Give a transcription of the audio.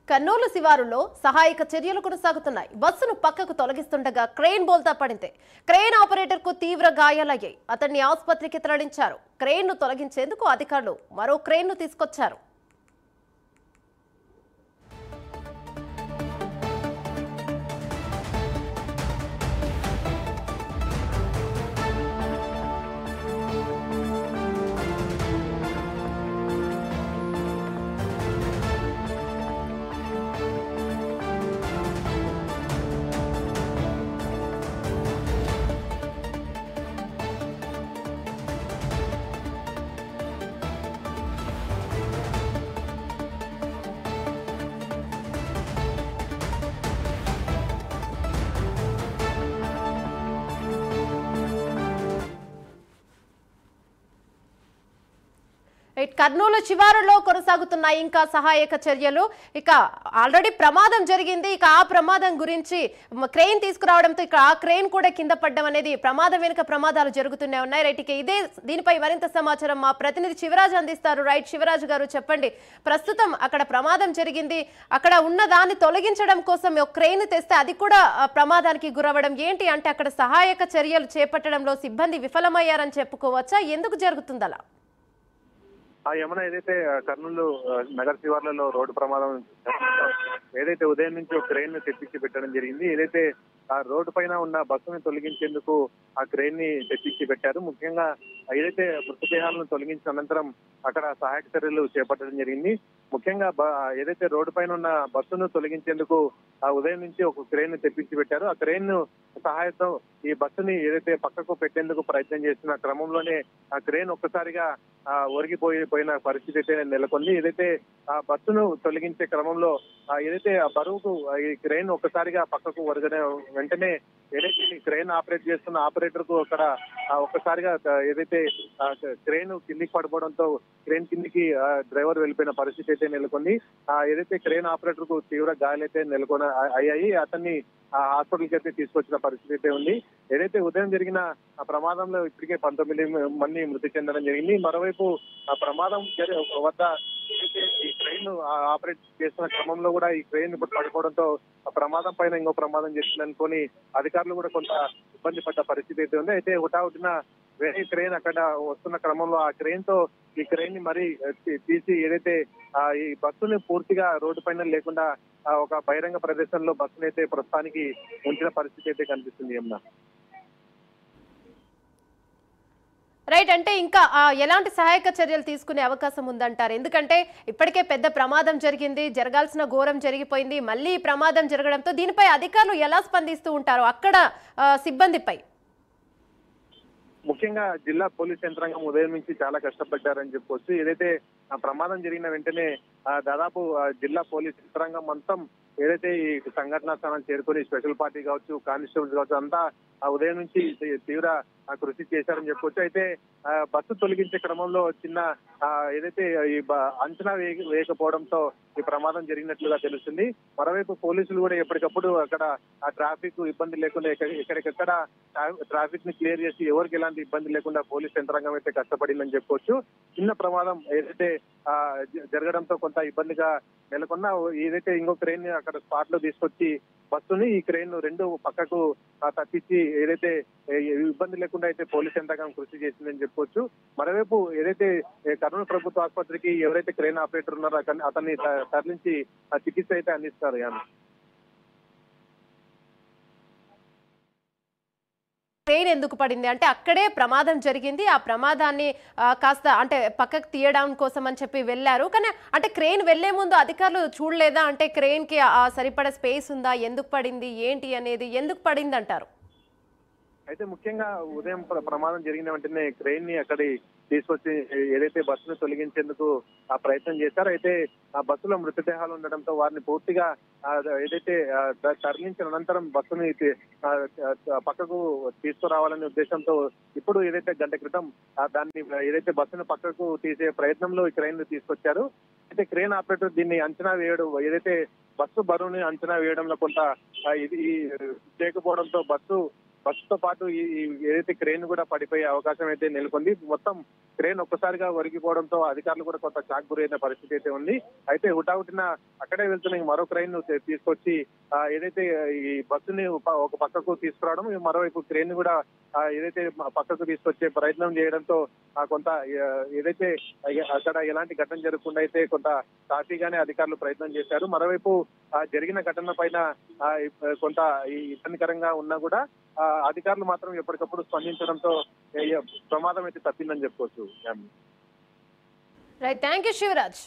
కర్నూలు శివారులో సహాయక చర్యలు కొనసాగుతున్నాయి. బస్సును పక్కకు తొలగిస్తుండగా క్రెయిన్ బోల్తా పడింది. క్రెయిన్ ఆపరేటర్ కు తీవ్ర గాయాలయ్యాయి. అతన్ని ఆసుపత్రికి తరలించారు. క్రెయిన్ ను తొలగించేందుకు అధికారులు మరో క్రెయిన్ ను తీసుకొచ్చారు. కర్నూలు శివారులో కొనసాగుతున్నాయి ఇంకా సహాయక చర్యలు. ఇక ఆల్రెడీ ప్రమాదం జరిగింది. ఇక ఆ ప్రమాదం గురించి క్రెయిన్ తీసుకురావడంతో ఇక ఆ క్రెయిన్ కూడా కింద పడ్డం అనేది ప్రమాదం వెనుక ప్రమాదాలు జరుగుతూనే ఉన్నాయి. రైట్, ఇక దీనిపై మరింత సమాచారం మా ప్రతినిధి శివరాజ్ అందిస్తారు. రైట్, శివరాజ్ గారు చెప్పండి, ప్రస్తుతం అక్కడ ప్రమాదం జరిగింది, అక్కడ ఉన్న దాన్ని తొలగించడం కోసం ఒక క్రెయిన్ తెస్తే అది కూడా ప్రమాదానికి గురవడం ఏంటి అంటే అక్కడ సహాయక చర్యలు చేపట్టడంలో సిబ్బంది విఫలమయ్యారని చెప్పుకోవచ్చా? ఎందుకు జరుగుతుంది అలా? యమున ఏదైతే కర్నూలు నగర శివార్లలో రోడ్డు ప్రమాదం ఏదైతే ఉదయం నుంచి ఒక క్రెయిన్ ని తెప్పించి పెట్టడం జరిగింది. ఏదైతే ఆ రోడ్డు పైన ఉన్న బస్సుని తొలగించేందుకు ఆ క్రెయిన్ ని తెప్పించి పెట్టారు. ముఖ్యంగా ఏదైతే మృతదేహాలను తొలగించిన అనంతరం అక్కడ సహాయక చర్యలు చేపట్టడం జరిగింది. ముఖ్యంగా ఏదైతే రోడ్డు పైన ఉన్న బస్సును తొలగించేందుకు ఆ ఉదయం నుంచి ఒక క్రెయిన్ ని తెప్పించి పెట్టారు. ఆ క్రెయిన్ సహాయంతో ఈ బస్సుని ఏదైతే పక్కకు పెట్టేందుకు ప్రయత్నం చేస్తున్న క్రమంలోనే ఆ క్రెయిన్ ఒక్కసారిగా ఒరిగిపోయిన పరిస్థితి అయితే నెలకొంది. ఏదైతే ఆ బస్సును తొలగించే క్రమంలో ఏదైతే ఆ బరువుకు ఈ క్రెయిన్ ఒక్కసారిగా పక్కకు ఒరగడం వెంటనే ఏదైతే క్రెయిన్ ఆపరేట్ చేస్తున్న ఆపరేటర్ కు అక్కడ ఒక్కసారిగా ఏదైతే క్రెయిన్ కిందికి పడిపోవడంతో క్రెయిన్ కిందికి డ్రైవర్ వెళ్ళిపోయిన పరిస్థితి అయితే నెలకొంది. ఏదైతే క్రెయిన్ ఆపరేటర్ కు తీవ్ర గాయాలైతే అయ్యాయి. అతన్ని హాస్పిటల్ కి అయితే తీసుకొచ్చిన పరిస్థితి అయితే ఉంది. ఏదైతే ఉదయం జరిగిన ఆ ప్రమాదంలో ఇప్పటికే 19 మంది మృతి చెందడం జరిగింది. మరోవైపు ఆ ప్రమాదం వద్ద ఈ ట్రైన్ ఆపరేట్ చేస్తున్న క్రమంలో కూడా ఈ ట్రైన్ ఇప్పుడు పడిపోవడంతో ఆ ప్రమాదం పైన ఇంకో ప్రమాదం జరిగిందనుకొని అధికారులు కూడా కొంత ఇబ్బంది పడ్డ పరిస్థితి అయితే ఉంది. అయితే హుటాహుటిన వేరే క్రెయిన్ అక్కడ వస్తున్న క్రమంలో ఆ క్రెయిన్ తో ఈ క్రెయిన్ ని మరీ తీసి ఏదైతే ఈ బస్సుని పూర్తిగా రోడ్డు పైన లేకుండా ఒక బహిరంగ ప్రదేశంలో బస్సుని అయితే ప్రస్తుతానికి ఉంచిన పరిస్థితి అయితే కనిపిస్తుంది. యమున, రైట్, అంటే ఇంకా ఎలాంటి సహాయక చర్యలు తీసుకునే అవకాశం ఉందంటారు? ఎందుకంటే ఇప్పటికే పెద్ద ప్రమాదం జరిగింది, జరగాల్సిన ఘోరం జరిగిపోయింది, మళ్ళీ ప్రమాదం జరగడంతో దీనిపై అధికారులు ఎలా స్పందిస్తూ ఉంటారు అక్కడ సిబ్బందిపై? ముఖ్యంగా జిల్లా పోలీస్ యంత్రాంగం ఉదయం నుంచి చాలా కష్టపడ్డారని చెప్పుకోవచ్చు. ఏదైతే ఆ ప్రమాదం జరిగిన వెంటనే దాదాపు జిల్లా పోలీస్ యంత్రాంగం మొత్తం ఏదైతే ఈ సంఘటనా స్థానం చేరుకొని స్పెషల్ పార్టీ కావచ్చు, కానిస్టేబుల్స్ కావచ్చు, అంతా ఉదయం నుంచి తీవ్ర కృషి చేశారని చెప్పుకోవచ్చు. అయితే బస్సు తొలగించే క్రమంలో చిన్న ఏదైతే ఈ అంచనా వేయకపోవడంతో ఈ ప్రమాదం జరిగినట్లుగా తెలుస్తుంది. మరోవైపు పోలీసులు కూడా ఎప్పటికప్పుడు అక్కడ ఆ ట్రాఫిక్ ఇబ్బంది లేకుండా ఎక్కడికెక్కడ ట్రాఫిక్ ని క్లియర్ చేసి ఎవరికి ఎలాంటి ఇబ్బంది లేకుండా పోలీస్ యంత్రాంగం అయితే కష్టపడిందని చెప్పుకోవచ్చు. చిన్న ప్రమాదం ఏదైతే జరగడంతో కొంత ఇబ్బందిగా నెలకొన్న ఏదైతే ఇంకో క్రెయిన్ ని అక్కడ స్పాట్ లో తీసుకొచ్చి బస్సుని ఈ క్రెయిన్ రెండు పక్కకు తప్పించి ఏదైతే ఇబ్బంది లేకుండా అయితే పోలీస్ యంత్రాంగం కృషి చేసిందని చెప్పుకోవచ్చు. మరోవైపు ఏదైతే కర్నూలు ప్రభుత్వ ఆసుపత్రికి ఎవరైతే క్రెయిన్ ఆపరేటర్ ఉన్నారో అతన్ని తరలించి చికిత్స అయితే అందిస్తారు. క్రెయిన్ ఎందుకు పడింది అంటే అక్కడే ప్రమాదం జరిగింది, ఆ ప్రమాదాన్ని కాస్త అంటే పక్కకు తీయడం కోసం అని చెప్పి వెళ్ళారు. కానీ అంటే క్రెయిన్ వెళ్లే ముందు అధికారులు చూడలేదా? అంటే క్రెయిన్ కి సరిపడా స్పేస్ ఉందా, ఎందుకు పడింది ఏంటి అనేది, ఎందుకు పడింది అంటారు? అయితే ముఖ్యంగా ఉదయం ప్రమాదం జరిగిన వెంటనే క్రెయిన్ ని అక్కడి తీసుకొచ్చి ఏదైతే బస్సును తొలగించేందుకు ఆ ప్రయత్నం చేశారో అయితే ఆ బస్సులో మృతదేహాలు ఉండడంతో వారిని పూర్తిగా ఏదైతే తరలించిన అనంతరం బస్సుని పక్కకు తీసుకురావాలనే ఉద్దేశంతో ఇప్పుడు ఏదైతే గంట క్రితం దాన్ని ఏదైతే బస్సును పక్కకు తీసే ప్రయత్నంలో ఈ క్రెయిన్ ని తీసుకొచ్చారు. అయితే క్రెయిన్ ఆపరేటర్ దీన్ని అంచనా వేయడం ఏదైతే బస్సు బరువుని అంచనా వేయడంలో కొంత ఇది చేయకపోవడంతో బస్సుతో పాటు ఈ ఏదైతే క్రేన్ కూడా పడిపోయే అవకాశం అయితే నెలకొంది. మొత్తం క్రేన్ ఒక్కసారిగా ఒరిగిపోవడంతో అధికారులు కూడా కొంత షాక్ గురైన పరిస్థితి అయితే ఉంది. అయితే హుటాహుటిన అక్కడే వెళ్తున్న మరో క్రేన్ తీసుకొచ్చి ఏదైతే ఈ బస్సుని ఒక పక్కకు తీసుకురావడం, మరోవైపు క్రేన్ కూడా ఏదైతే పక్కకు తీసుకొచ్చే ప్రయత్నం చేయడంతో కొంత ఏదైతే అక్కడ ఎలాంటి ఘటన జరగకుండా అయితే కొంత సాఫీగానే అధికారులు ప్రయత్నం చేశారు. మరోవైపు జరిగిన ఘటన పైన కొంత ఇబ్బందికరంగా ఉన్నా కూడా అధికారులు మాత్రం ఎప్పటికప్పుడు స్పందించడంతో ప్రమాదం అయితే తప్పిందని చెప్పుకోవచ్చు. Right, thank you Shivraj.